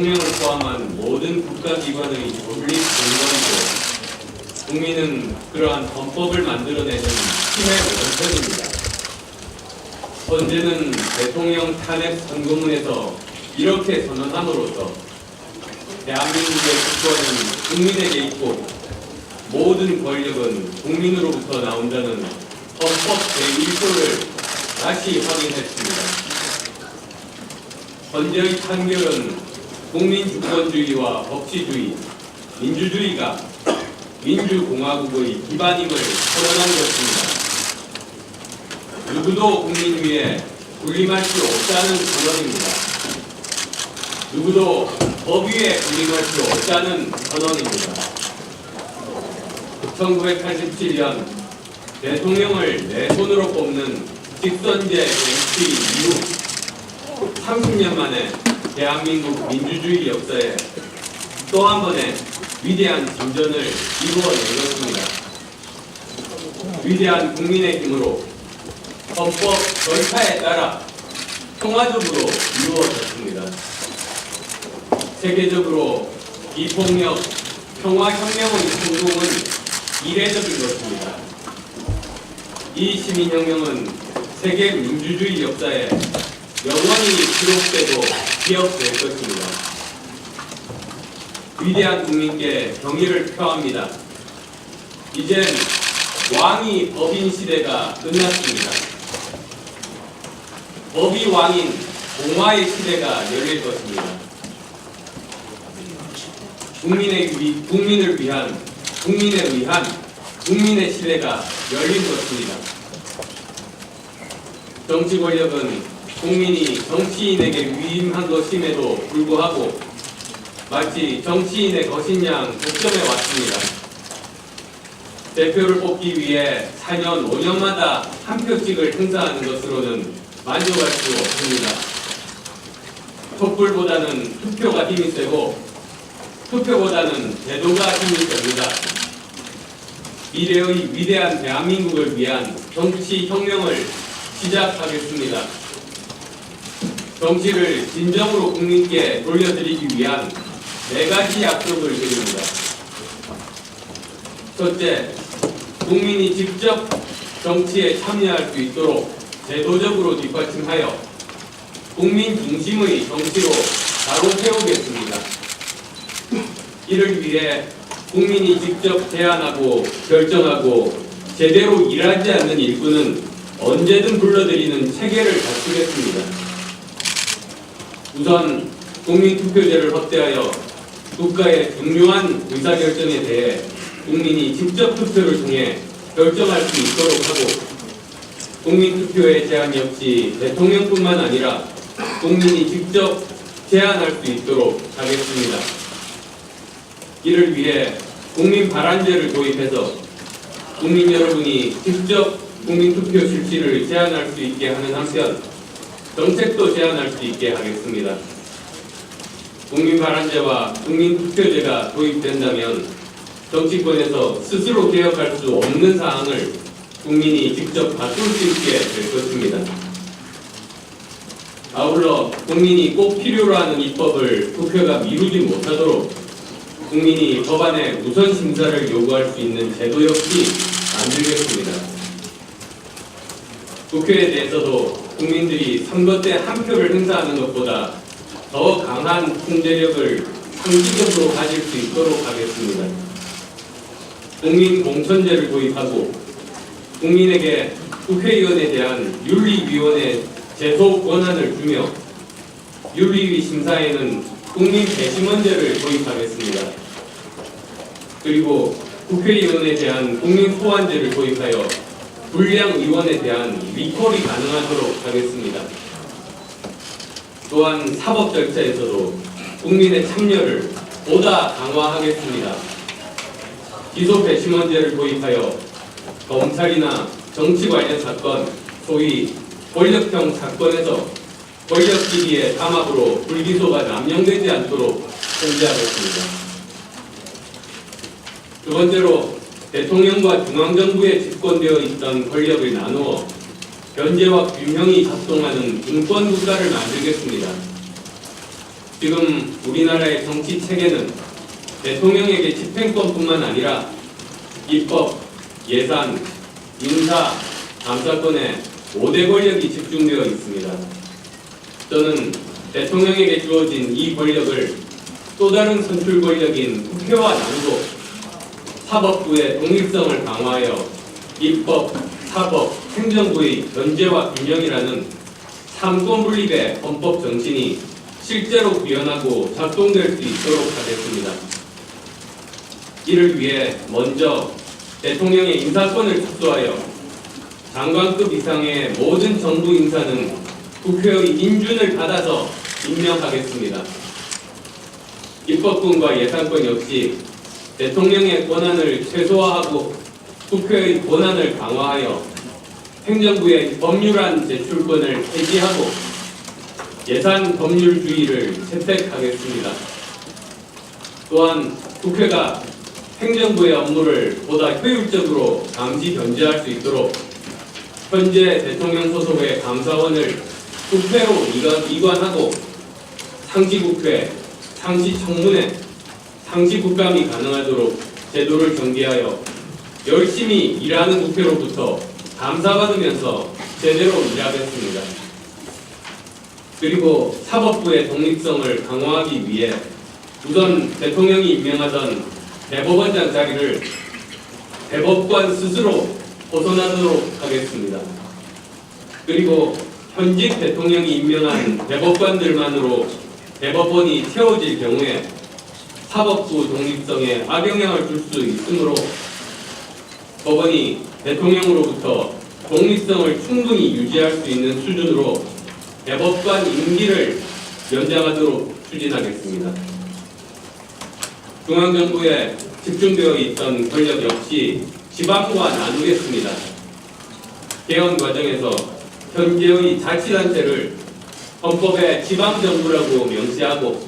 대통령을 포함한 모든 국가기관의 존립 공무원이고 국민은 그러한 헌법을 만들어내는 힘의 원천입니다. 헌재는 대통령 탄핵 선고문에서 이렇게 선언함으로써 대한민국의 주권은 국민에게 있고 모든 권력은 국민으로부터 나온다는 헌법 제1조를 다시 확인했습니다. 헌재의 판결은 국민주권주의와 법치주의, 민주주의가 민주공화국의 기반임을 선언한 것입니다. 누구도 국민 위에 군림할 수 없다는 선언입니다. 누구도 법 위에 군림할 수 없다는 선언입니다. 1987년 대통령을 내 손으로 뽑는 직선제 쟁취 이후 30년 만에 대한민국 민주주의 역사에 또 한 번의 위대한 진전을 이루어낸 것입니다. 위대한 국민의 힘으로 헌법 절차에 따라 평화적으로 이루어졌습니다. 세계적으로 비폭력 평화혁명의 성공은 이례적인 것입니다. 이 시민혁명은 세계 민주주의 역사에 영원히 기록되고 기억될 것입니다. 위대한 국민께 경의를 표합니다. 이젠 왕이 법인 시대가 끝났습니다. 법이 왕인 공화의 시대가 열릴 것입니다. 국민을 위한, 국민에 의한 국민의 시대가 열린 것입니다. 정치 권력은 국민이 정치인에게 위임한 것임에도 불구하고 마치 정치인의 것인 양 독점해 왔습니다. 대표를 뽑기 위해 4년, 5년마다 한 표씩을 행사하는 것으로는 만족할 수 없습니다. 촛불보다는 투표가 힘이 세고 투표보다는 제도가 힘이 셉니다. 미래의 위대한 대한민국을 위한 정치 혁명을 시작하겠습니다. 정치를 진정으로 국민께 돌려드리기 위한 4가지 약속을 드립니다. 첫째, 국민이 직접 정치에 참여할 수 있도록 제도적으로 뒷받침하여 국민 중심의 정치로 바로 세우겠습니다. 이를 위해 국민이 직접 제안하고 결정하고 제대로 일하지 않는 일꾼은 언제든 불러들이는 체계를 갖추겠습니다. 우선 국민투표제를 확대하여 국가의 중요한 의사결정에 대해 국민이 직접 투표를 통해 결정할 수 있도록 하고 국민투표의 제한 역시 대통령뿐만 아니라 국민이 직접 제안할 수 있도록 하겠습니다. 이를 위해 국민발안제를 도입해서 국민 여러분이 직접 국민투표 실시를 제안할 수 있게 하는 한편 정책도 제안할 수 있게 하겠습니다. 국민발안제와 국민투표제가 도입된다면 정치권에서 스스로 개혁할 수 없는 사항을 국민이 직접 바꿀 수 있게 될 것입니다. 아울러 국민이 꼭 필요로 하는 입법을 국회가 미루지 못하도록 국민이 법안의 우선 심사를 요구할 수 있는 제도 역시 만들겠습니다. 국회에 대해서도 국민들이 선거 때 한 표를 행사하는 것보다 더 강한 통제력을 상시적으로 가질 수 있도록 하겠습니다. 국민 공천제를 도입하고 국민에게 국회의원에 대한 윤리위원회 제소 권한을 주며 윤리위 심사에는 국민 배심원제를 도입하겠습니다. 그리고 국회의원에 대한 국민 소환제를 도입하여 불량 의원에 대한 리콜이 가능하도록 하겠습니다. 또한 사법 절차에서도 국민의 참여를 보다 강화하겠습니다. 기소 배심원제를 도입하여 검찰이나 정치 관련 사건, 소위 권력형 사건에서 권력기기의 담합으로 불기소가 남용되지 않도록 통제하겠습니다. 두 번째로 대통령과 중앙정부에 집권되어 있던 권력을 나누어 견제와 균형이 작동하는 인권국가를 만들겠습니다. 지금 우리나라의 정치 체계는 대통령에게 집행권뿐만 아니라 입법, 예산, 인사, 감사권에 5대 권력이 집중되어 있습니다. 저는 대통령에게 주어진 이 권력을 또 다른 선출 권력인 국회와 나누고 사법부의 독립성을 강화하여 입법, 사법, 행정부의 견제와 균형이라는 삼권 분립의 헌법 정신이 실제로 구현하고 작동될 수 있도록 하겠습니다. 이를 위해 먼저 대통령의 인사권을 축소하여 장관급 이상의 모든 정부 인사는 국회의 인준을 받아서 임명하겠습니다. 입법권과 예산권 역시 대통령의 권한을 최소화하고 국회의 권한을 강화하여 행정부의 법률안 제출권을 폐지하고 예산 법률주의를 채택하겠습니다. 또한 국회가 행정부의 업무를 보다 효율적으로 감시 견제할 수 있도록 현재 대통령 소속의 감사원을 국회로 이관하고 상시국회, 상시청문회, 상시국감이 가능하도록 제도를 전개하여 열심히 일하는 국회로부터 감사받으면서 제대로 일하겠습니다. 그리고 사법부의 독립성을 강화하기 위해 우선 대통령이 임명하던 대법원장 자리를 대법관 스스로 벗어나도록 하겠습니다. 그리고 현직 대통령이 임명한 대법관들만으로 대법원이 채워질 경우에 사법부 독립성에 악영향을 줄 수 있으므로 법원이 대통령으로부터 독립성을 충분히 유지할 수 있는 수준으로 대법관 임기를 연장하도록 추진하겠습니다. 중앙정부에 집중되어 있던 권력 역시 지방과 나누겠습니다. 개헌 과정에서 현재의 자치단체를 헌법의 지방정부라고 명시하고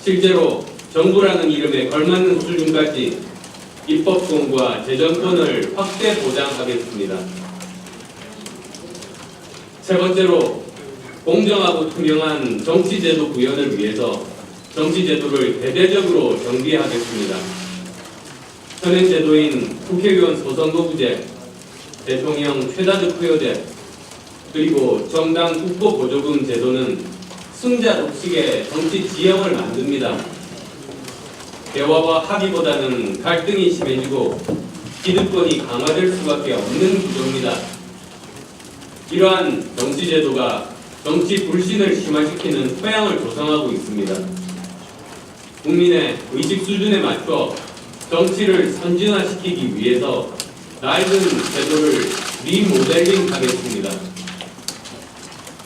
실제로 정부라는 이름에 걸맞는 수준까지 입법권과 재정권을 확대 보장하겠습니다. 세 번째로 공정하고 투명한 정치제도 구현을 위해서 정치제도를 대대적으로 정비하겠습니다. 현행 제도인 국회의원 소선거구제, 대통령 최다득표제, 그리고 정당 국고 보조금 제도는 승자 독식의 정치 지형을 만듭니다. 대화와 합의보다는 갈등이 심해지고 기득권이 강화될 수밖에 없는 구조입니다. 이러한 정치제도가 정치 불신을 심화시키는 토양을 조성하고 있습니다. 국민의 의식 수준에 맞춰 정치를 선진화시키기 위해서 낡은 제도를 리모델링하겠습니다.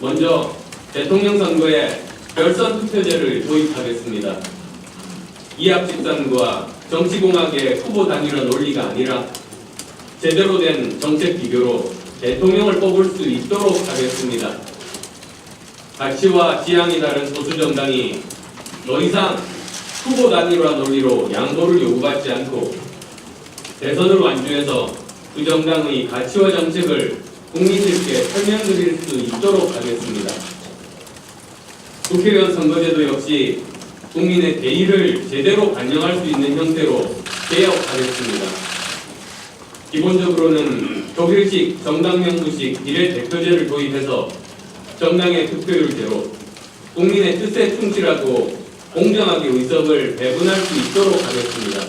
먼저 대통령 선거에 결선 투표제를 도입하겠습니다. 이합집산과 정치공학의 후보 단일화 논리가 아니라 제대로 된 정책 비교로 대통령을 뽑을 수 있도록 하겠습니다. 가치와 지향이 다른 소수정당이 더 이상 후보 단일화 논리로 양보를 요구받지 않고 대선을 완주해서 그 정당의 가치와 정책을 국민들께 설명드릴 수 있도록 하겠습니다. 국회의원 선거제도 역시 국민의 대의를 제대로 반영할 수 있는 형태로 개혁하겠습니다. 기본적으로는 독일식 정당명부식 비례대표제를 도입해서 정당의 득표율제로 국민의 뜻에 충실하고 공정하게 의석을 배분할 수 있도록 하겠습니다.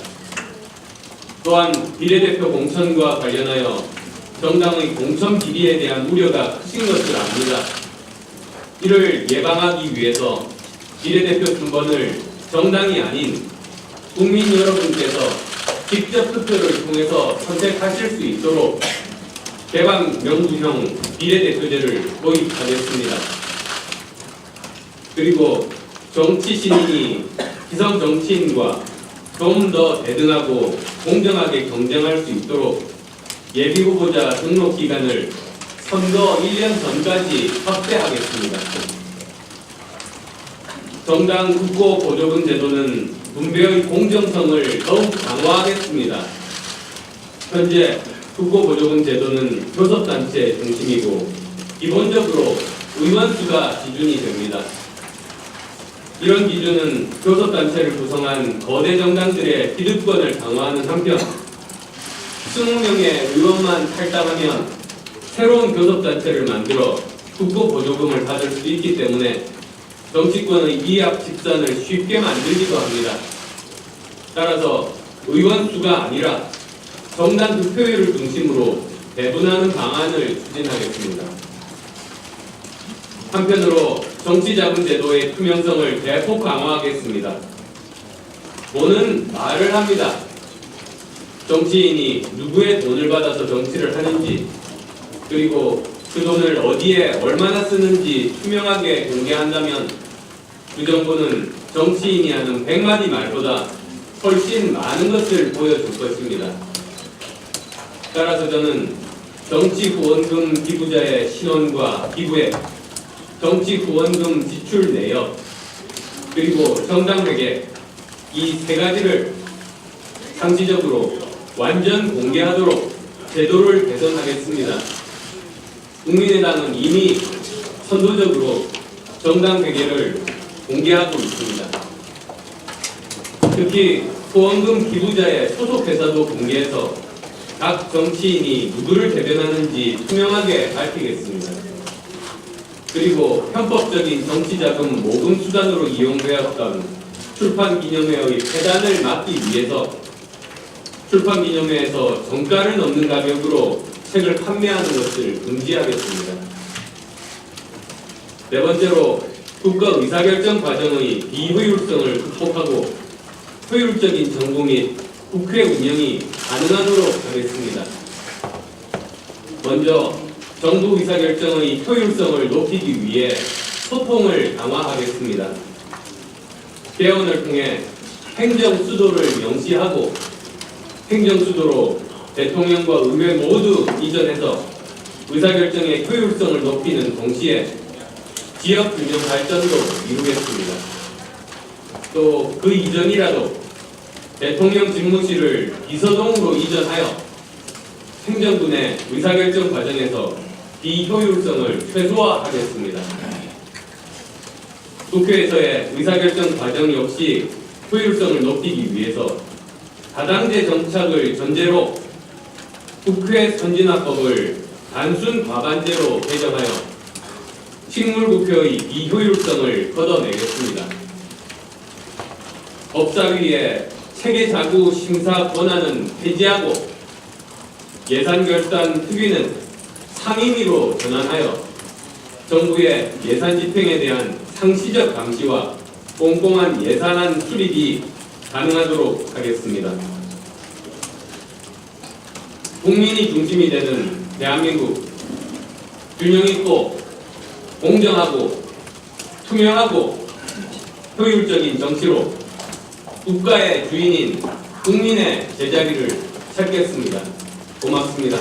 또한 비례대표 공천과 관련하여 정당의 공천 비리에 대한 우려가 크신 것을 압니다. 이를 예방하기 위해서 비례대표 순번을 정당이 아닌 국민 여러분께서 직접 투표를 통해서 선택하실 수 있도록 개방 명부형 비례대표제를 도입하겠습니다. 그리고 정치 신인이 기성 정치인과 좀 더 대등하고 공정하게 경쟁할 수 있도록 예비후보자 등록 기간을 선거 1년 전까지 확대하겠습니다. 정당 국고 보조금 제도는 분배의 공정성을 더욱 강화하겠습니다. 현재 국고 보조금 제도는 교섭단체 중심이고 기본적으로 의원 수가 기준이 됩니다. 이런 기준은 교섭단체를 구성한 거대 정당들의 기득권을 강화하는 한편 20명의 의원만 탈당하면 새로운 교섭단체를 만들어 국고 보조금을 받을 수 있기 때문에 정치권의 이합 집산을 쉽게 만들기도 합니다. 따라서 의원 수가 아니라 정당 득표율을 중심으로 배분하는 방안을 추진하겠습니다. 한편으로 정치자금제도의 투명성을 대폭 강화하겠습니다. 뭐는 말을 합니다. 정치인이 누구의 돈을 받아서 정치를 하는지, 그리고 그 돈을 어디에 얼마나 쓰는지 투명하게 공개한다면 그 정부는 정치인이 하는 100마디 말보다 훨씬 많은 것을 보여줄 것입니다. 따라서 저는 정치 후원금 기부자의 신원과 기부액, 정치 후원금 지출 내역, 그리고 정당회계 이 세 가지를 상시적으로 완전 공개하도록 제도를 개선하겠습니다. 국민의당은 이미 선도적으로 정당회계를 공개하고 있습니다. 특히 후원금 기부자의 소속회사도 공개해서 각 정치인이 누구를 대변하는지 투명하게 밝히겠습니다. 그리고 편법적인 정치자금 모금 수단으로 이용되었던 출판기념회의 폐단을 막기 위해서 출판기념회에서 정가를 넘는 가격으로 책을 판매하는 것을 금지하겠습니다. 네 번째로 국가 의사결정 과정의 비효율성을 극복하고 효율적인 정부 및 국회 운영이 가능하도록 하겠습니다. 먼저 정부 의사결정의 효율성을 높이기 위해 소통을 강화하겠습니다. 개헌을 통해 행정수도를 명시하고 행정수도로 대통령과 의회 모두 이전해서 의사결정의 효율성을 높이는 동시에 지역균형 발전도 이루겠습니다. 또 그 이전이라도 대통령 집무실을 비서동으로 이전하여 행정부 내 의사결정 과정에서 비효율성을 최소화하겠습니다. 국회에서의 의사결정 과정 역시 효율성을 높이기 위해서 다당제 정착을 전제로 국회 선진화법을 단순 과반제로 개정하여 식물국회의 비효율성을 걷어내겠습니다. 법사위의 체계자구 심사 권한은 폐지하고 예산결산 특위는 상임위로 전환하여 정부의 예산 집행에 대한 상시적 감시와 꼼꼼한 예산안 수립이 가능하도록 하겠습니다. 국민이 중심이 되는 대한민국, 균형 있고 공정하고 투명하고 효율적인 정치로 국가의 주인인 국민의 제자리를 찾겠습니다. 고맙습니다.